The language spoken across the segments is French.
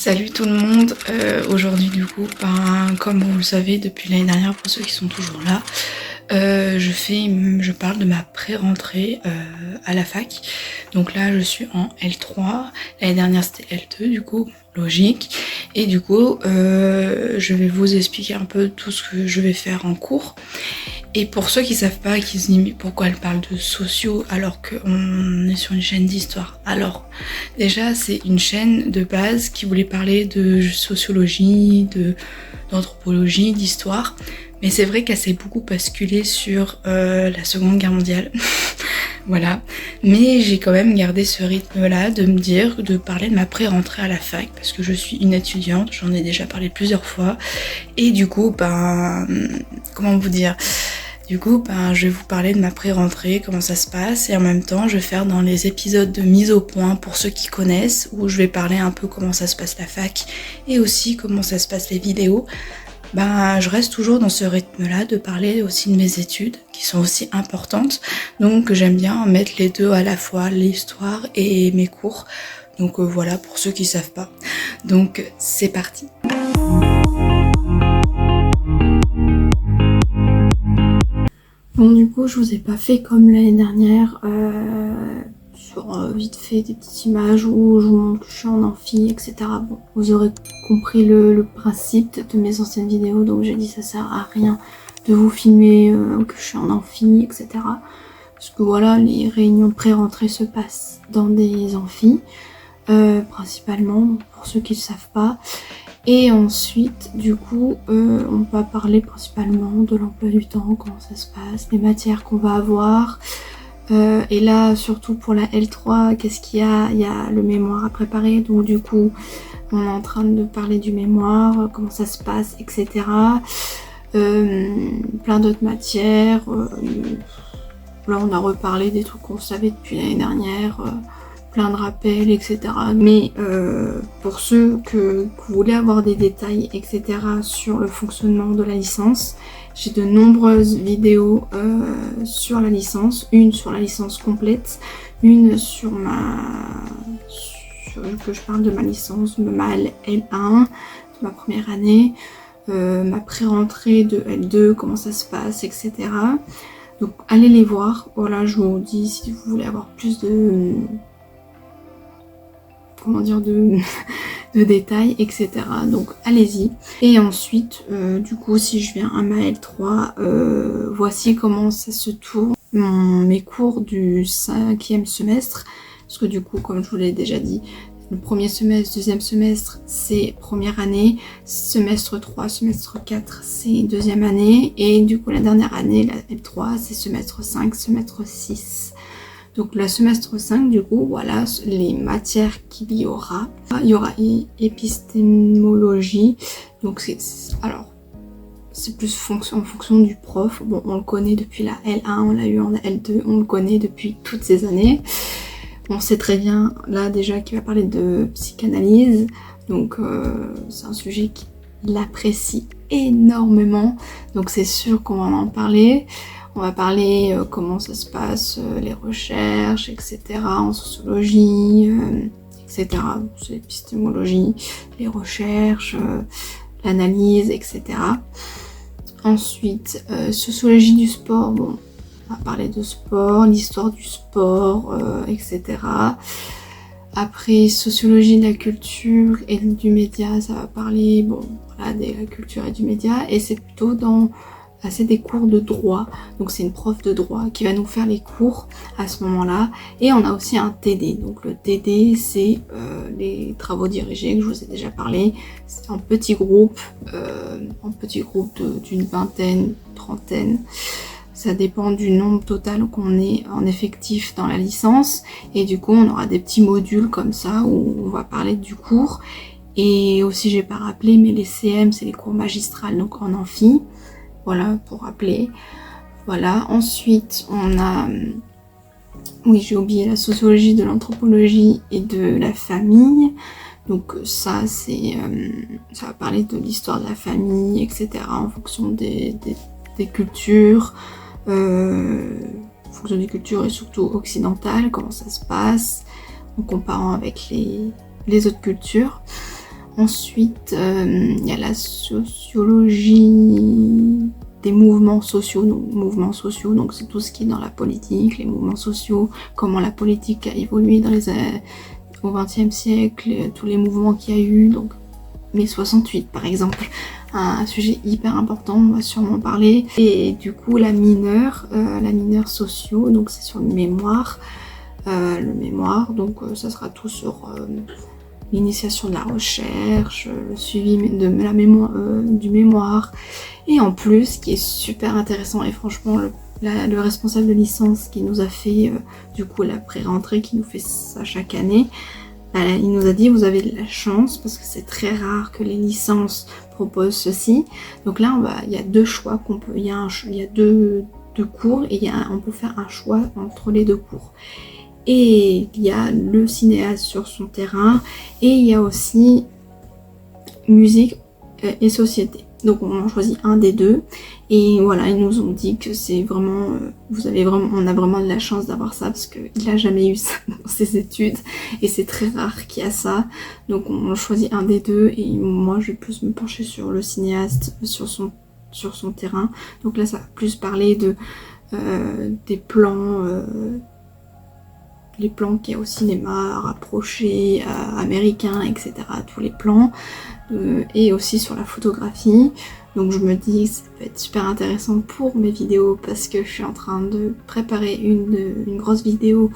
Salut tout le monde, aujourd'hui du coup, comme vous le savez depuis l'année dernière pour ceux qui sont toujours là, je parle de ma pré-rentrée à la fac. Donc là je suis en L3, l'année dernière c'était L2 du coup, logique. Et du coup je vais vous expliquer un peu tout ce que je vais faire en cours. Et pour ceux qui savent pas, qui se disent mais pourquoi elle parle de sociaux alors qu'on est sur une chaîne d'histoire. Alors déjà c'est une chaîne de base qui voulait parler de sociologie, d'anthropologie, d'histoire. Mais c'est vrai qu'elle s'est beaucoup basculée sur la Seconde Guerre mondiale. Voilà. Mais j'ai quand même gardé ce rythme-là de parler de ma pré-rentrée à la fac parce que je suis une étudiante, j'en ai déjà parlé plusieurs fois. Et du coup, comment vous dire ? Du coup, je vais vous parler de ma pré-rentrée, comment ça se passe, et en même temps, je vais faire dans les épisodes de mise au point pour ceux qui connaissent, où je vais parler un peu comment ça se passe la fac, et aussi comment ça se passe les vidéos. Je reste toujours dans ce rythme-là de parler aussi de mes études, qui sont aussi importantes, donc j'aime bien mettre les deux à la fois, l'histoire et mes cours. Donc voilà, pour ceux qui savent pas. Donc c'est parti. Bon, du coup, je vous ai pas fait comme l'année dernière, sur vite fait des petites images où je vous montre que je suis en amphi, etc. Bon, vous aurez compris le principe de mes anciennes vidéos, donc j'ai dit ça sert à rien de vous filmer que je suis en amphi, etc. Parce que voilà, les réunions de pré-rentrée se passent dans des amphis, principalement, pour ceux qui ne le savent pas. Et ensuite, du coup, on va parler principalement de l'emploi du temps, comment ça se passe, les matières qu'on va avoir. Et là, surtout pour la L3, qu'est-ce qu'il y a ? Il y a le mémoire à préparer, donc du coup, on est en train de parler du mémoire, comment ça se passe, etc. Plein d'autres matières. Là, on a reparlé des trucs qu'on savait depuis l'année dernière. Plein de rappels, etc. Mais pour ceux qui voulaient avoir des détails, etc. sur le fonctionnement de la licence, j'ai de nombreuses vidéos sur la licence, une sur la licence complète, une sur que je parle de ma licence, de ma L1, de ma première année, ma pré-rentrée de L2, comment ça se passe, etc. Donc allez les voir. Voilà, je vous dis si vous voulez avoir plus de de détails, etc. Donc allez-y. Et ensuite, du coup, si je viens à ma L3, voici comment ça se tourne mes cours du 5e semestre. Parce que du coup, comme je vous l'ai déjà dit, le premier semestre, deuxième semestre, c'est première année. Semestre 3, semestre 4, c'est deuxième année. Et du coup, la dernière année, la L3, c'est semestre 5, semestre 6. Donc le semestre 5, du coup, voilà les matières qu'il y aura. Il y aura épistémologie. Donc c'est plus en fonction du prof. Bon, on le connaît depuis la L1, on l'a eu en L2, on le connaît depuis toutes ces années. On sait très bien, là déjà, qu'il va parler de psychanalyse. Donc c'est un sujet qu'il apprécie énormément. Donc c'est sûr qu'on va en parler. On va parler comment ça se passe, les recherches, etc. en sociologie, etc. C'est l'épistémologie, les recherches, l'analyse, etc. Ensuite, sociologie du sport, bon, on va parler de sport, l'histoire du sport, etc. Après, sociologie de la culture et du média, ça va parler, bon, voilà, de la culture et du média, et c'est plutôt c'est des cours de droit, donc c'est une prof de droit qui va nous faire les cours à ce moment-là. Et on a aussi un TD, donc le TD c'est les travaux dirigés que je vous ai déjà parlé. C'est un petit groupe d'une vingtaine, trentaine, ça dépend du nombre total qu'on est en effectif dans la licence. Et du coup on aura des petits modules comme ça où on va parler du cours. Et aussi j'ai pas rappelé, mais les CM c'est les cours magistrales, donc en amphi. Voilà, pour rappeler. Voilà, ensuite on a, oui j'ai oublié, la sociologie de l'anthropologie et de la famille. Donc ça ça va parler de l'histoire de la famille, etc. en fonction des cultures, en fonction des cultures et surtout occidentales, comment ça se passe, en comparant avec les autres cultures. Ensuite, il y a la sociologie des mouvements sociaux. Donc c'est tout ce qui est dans la politique, les mouvements sociaux, comment la politique a évolué au XXe siècle, tous les mouvements qu'il y a eu, donc mai 68 par exemple, un sujet hyper important, on va sûrement parler. Et du coup la mineure sociaux, donc c'est sur le mémoire, donc ça sera tout sur l'initiation de la recherche, le suivi de la mémoire, du mémoire. Et en plus, ce qui est super intéressant, et franchement le responsable de licence qui nous a fait du coup la pré-rentrée, qui nous fait ça chaque année, il nous a dit vous avez de la chance parce que c'est très rare que les licences proposent ceci. Donc là il y a deux choix qu'on peut, il y a deux cours et on peut faire un choix entre les deux cours. Et il y a le cinéaste sur son terrain et il y a aussi musique et société. Donc on en choisit un des deux et voilà, ils nous ont dit que c'est vraiment, on a vraiment de la chance d'avoir ça parce qu'il a jamais eu ça dans ses études et c'est très rare qu'il y a ça. Donc on choisit un des deux et moi je vais plus me pencher sur le cinéaste sur son terrain. Donc là ça va plus parler des plans. Les plans qu'il y a au cinéma, rapprochés, américains, etc. Tous les plans. Et aussi sur la photographie. Donc je me dis que ça peut être super intéressant pour mes vidéos parce que je suis en train de préparer une grosse vidéo.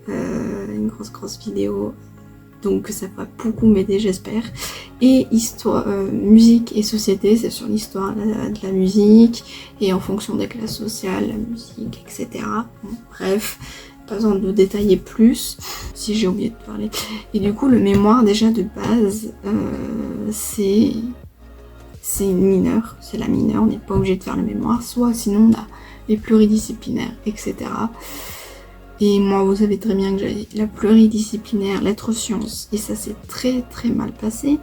Une grosse vidéo. Donc ça va beaucoup m'aider, j'espère. Et histoire, musique et société, c'est sur l'histoire de la musique et en fonction des classes sociales, la musique, etc. Bon, bref. Pas besoin de détailler plus, si j'ai oublié de parler. Et du coup, le mémoire, déjà de base, c'est une mineure, c'est la mineure, on n'est pas obligé de faire le mémoire, soit sinon on a les pluridisciplinaires, etc. Et moi, vous savez très bien que j'avais la pluridisciplinaire, lettres sciences, et ça s'est très très mal passé.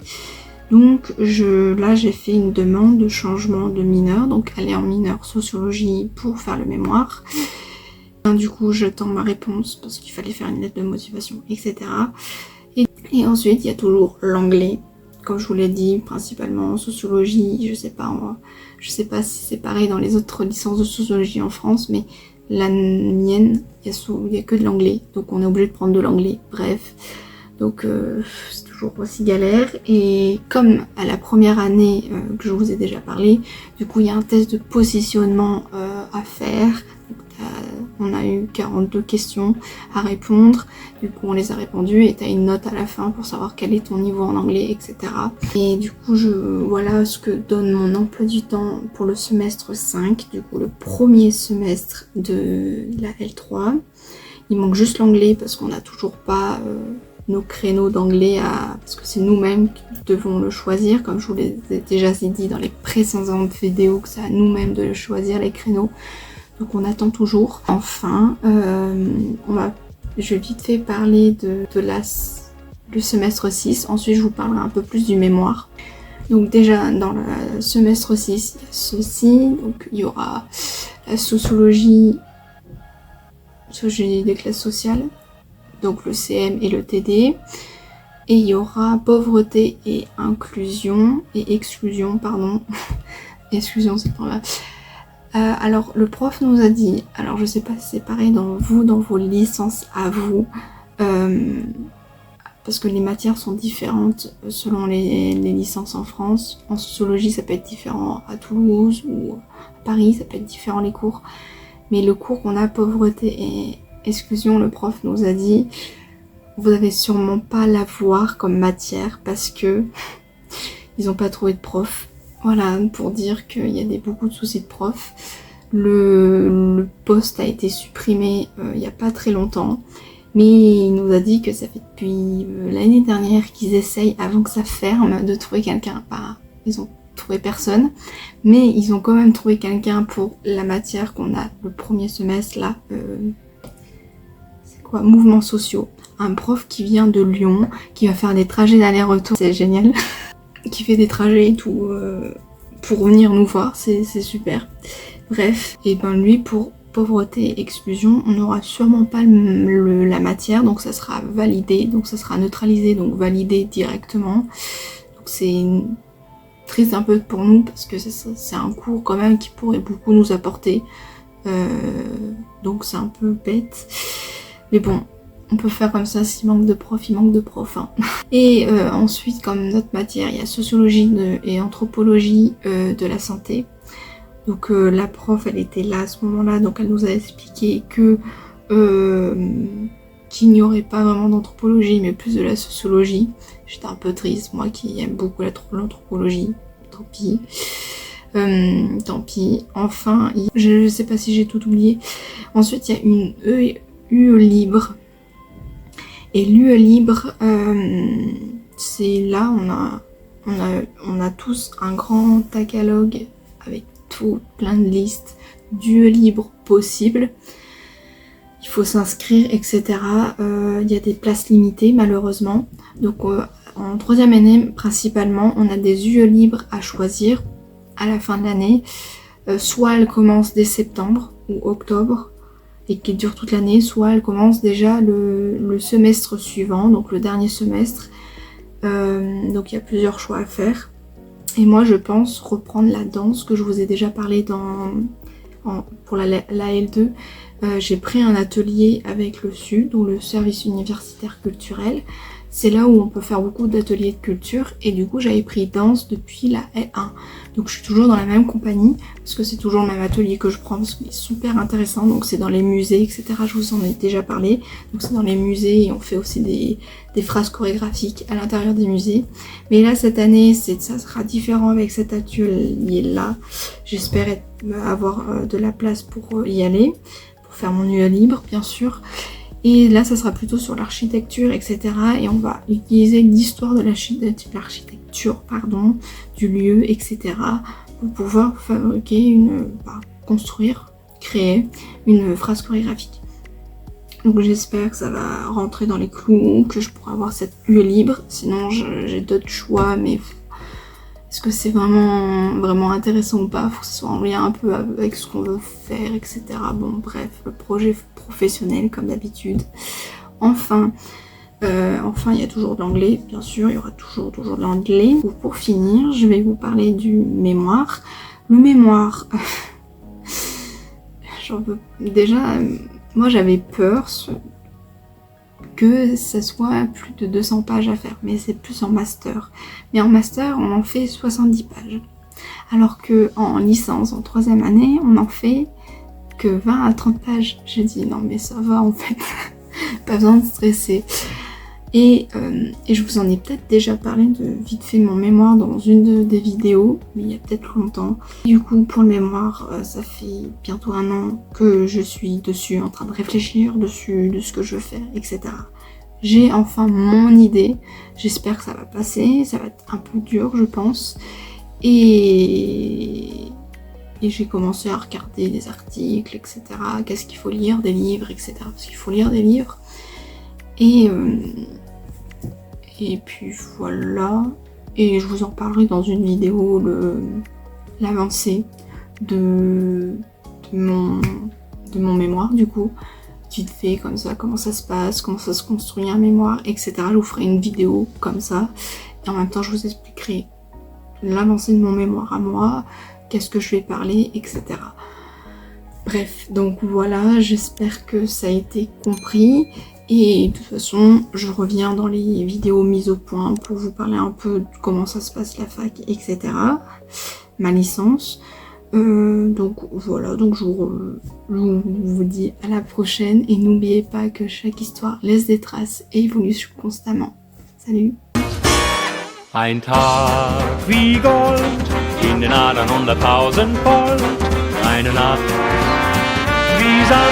Donc là, j'ai fait une demande de changement de mineur, donc aller en mineur sociologie pour faire le mémoire. Du coup, j'attends ma réponse parce qu'il fallait faire une lettre de motivation, etc. Et ensuite, il y a toujours l'anglais. Comme je vous l'ai dit, principalement en sociologie. Je sais pas si c'est pareil dans les autres licences de sociologie en France, mais la mienne, il y a que de l'anglais. Donc on est obligé de prendre de l'anglais. Bref. Donc c'est toujours aussi galère. Et comme à la première année que je vous ai déjà parlé, du coup il y a un test de positionnement à faire. On a eu 42 questions à répondre, du coup on les a répondues et tu as une note à la fin pour savoir quel est ton niveau en anglais, etc. Et du coup voilà ce que donne mon emploi du temps pour le semestre 5, du coup le premier semestre de la L3. Il manque juste l'anglais parce qu'on n'a toujours pas nos créneaux d'anglais parce que c'est nous-mêmes qui devons le choisir, comme je vous l'ai déjà dit dans les précédentes vidéos, que c'est à nous-mêmes de choisir les créneaux. Donc on attend toujours. Enfin, je vais vite fait parler le semestre 6. Ensuite, je vous parlerai un peu plus du mémoire. Donc déjà, dans le semestre 6, il y a ceci. Donc il y aura la sociologie des classes sociales. Donc le CM et le TD. Et il y aura pauvreté et inclusion. Et exclusion, pardon. Exclusion, c'est pas grave. Alors le prof nous a dit, alors je sais pas si c'est pareil dans vos licences à vous, parce que les matières sont différentes selon les licences en France. En sociologie ça peut être différent à Toulouse ou à Paris, ça peut être différent les cours. Mais le cours qu'on a pauvreté et exclusion, le prof nous a dit, vous avez sûrement pas l'avoir comme matière parce que ils ont pas trouvé de prof. Voilà, pour dire qu'il y a beaucoup de soucis de prof. Le poste a été supprimé il n'y a pas très longtemps. Mais il nous a dit que ça fait depuis l'année dernière qu'ils essayent, avant que ça ferme, de trouver quelqu'un. Bah, ils ont trouvé personne. Mais ils ont quand même trouvé quelqu'un pour la matière qu'on a le premier semestre là. C'est quoi ? Mouvements sociaux. Un prof qui vient de Lyon, qui va faire des trajets d'aller-retour. C'est génial. Qui fait des trajets et tout pour venir nous voir, c'est super. Bref, et ben lui pour pauvreté et exclusion, on n'aura sûrement pas la matière, donc ça sera validé, donc ça sera neutralisé, donc validé directement. Donc c'est triste un peu pour nous parce que c'est un cours quand même qui pourrait beaucoup nous apporter. Donc c'est un peu bête. Mais bon, on peut faire comme ça, s'il manque de prof, il manque de prof. Hein. Et ensuite, comme notre matière, il y a sociologie et anthropologie de la santé. Donc la prof, elle était là à ce moment-là, donc elle nous a expliqué que qu'il n'y aurait pas vraiment d'anthropologie, mais plus de la sociologie. J'étais un peu triste, moi qui aime beaucoup l'anthropologie. Tant pis. Tant pis. Enfin, je sais pas si j'ai tout oublié. Ensuite, il y a une UE libre. Et l'UE libre, c'est là, on a tous un grand catalogue avec tout, plein de listes d'UE libre possibles. Il faut s'inscrire, etc. Il y a des places limitées, malheureusement. Donc, en troisième année, principalement, on a des UE libres à choisir à la fin de l'année. Soit elles commencent dès septembre ou octobre et qui durent toute l'année, soit elles commencent déjà le semestre suivant, donc le dernier semestre. Donc il y a plusieurs choix à faire. Et moi je pense reprendre la danse que je vous ai déjà parlé pour la L2. J'ai pris un atelier avec le SU, donc le service universitaire culturel. C'est là où on peut faire beaucoup d'ateliers de culture et du coup j'avais pris danse depuis la L1. Donc je suis toujours dans la même compagnie parce que c'est toujours le même atelier que je prends parce qu'il est super intéressant. Donc c'est dans les musées, etc. Je vous en ai déjà parlé. Donc c'est dans les musées et on fait aussi des phrases chorégraphiques à l'intérieur des musées. Mais là cette année ça sera différent avec cet atelier là. J'espère avoir de la place pour y aller, pour faire mon UE libre bien sûr. Et là, ça sera plutôt sur l'architecture, etc. Et on va utiliser l'histoire de l'architecture, du lieu, etc. pour pouvoir fabriquer construire, créer une phrase chorégraphique. Donc j'espère que ça va rentrer dans les clous, que je pourrai avoir cette UE libre. Sinon, j'ai d'autres choix, mais est-ce que c'est vraiment intéressant ou pas? Faut que ce soit en lien un peu avec ce qu'on veut faire, etc. Bon, bref, le projet professionnel comme d'habitude. Enfin, il y a toujours de l'anglais, bien sûr, il y aura toujours de l'anglais. Pour finir, je vais vous parler du mémoire. Le mémoire, déjà, moi j'avais peur que ça soit plus de 200 pages à faire, mais c'est plus en master. Mais en master, on en fait 70 pages. Alors que en licence, en troisième année, on en fait que 20 à 30 pages. J'ai dit non mais ça va en fait, pas besoin de stresser. Et je vous en ai peut-être déjà parlé vite fait de mon mémoire dans une des vidéos, mais il y a peut-être longtemps. Du coup pour le mémoire, ça fait bientôt 1 an que je suis dessus, en train de réfléchir dessus, de ce que je veux faire, etc. J'ai enfin mon idée, j'espère que ça va passer, ça va être un peu dur je pense. Et j'ai commencé à regarder des articles, etc. Qu'est-ce qu'il faut lire, des livres, etc. Parce qu'il faut lire des livres. Et puis voilà. Et je vous en parlerai dans une vidéo, l'avancée de mon mémoire du coup. Vite fait comme ça, comment ça se passe, comment ça se construit un mémoire, etc. Je vous ferai une vidéo comme ça. Et en même temps, je vous expliquerai l'avancée de mon mémoire à moi, qu'est-ce que je vais parler, etc. Bref, donc voilà, j'espère que ça a été compris. Et de toute façon, je reviens dans les vidéos mises au point pour vous parler un peu de comment ça se passe la fac, etc. Ma licence. Donc voilà, donc je vous dis à la prochaine. Et n'oubliez pas que chaque histoire laisse des traces et évolue constamment. Salut! Ein Tag wie Gold, in den Adern 100.000 Volt, eine Nacht wie Sand.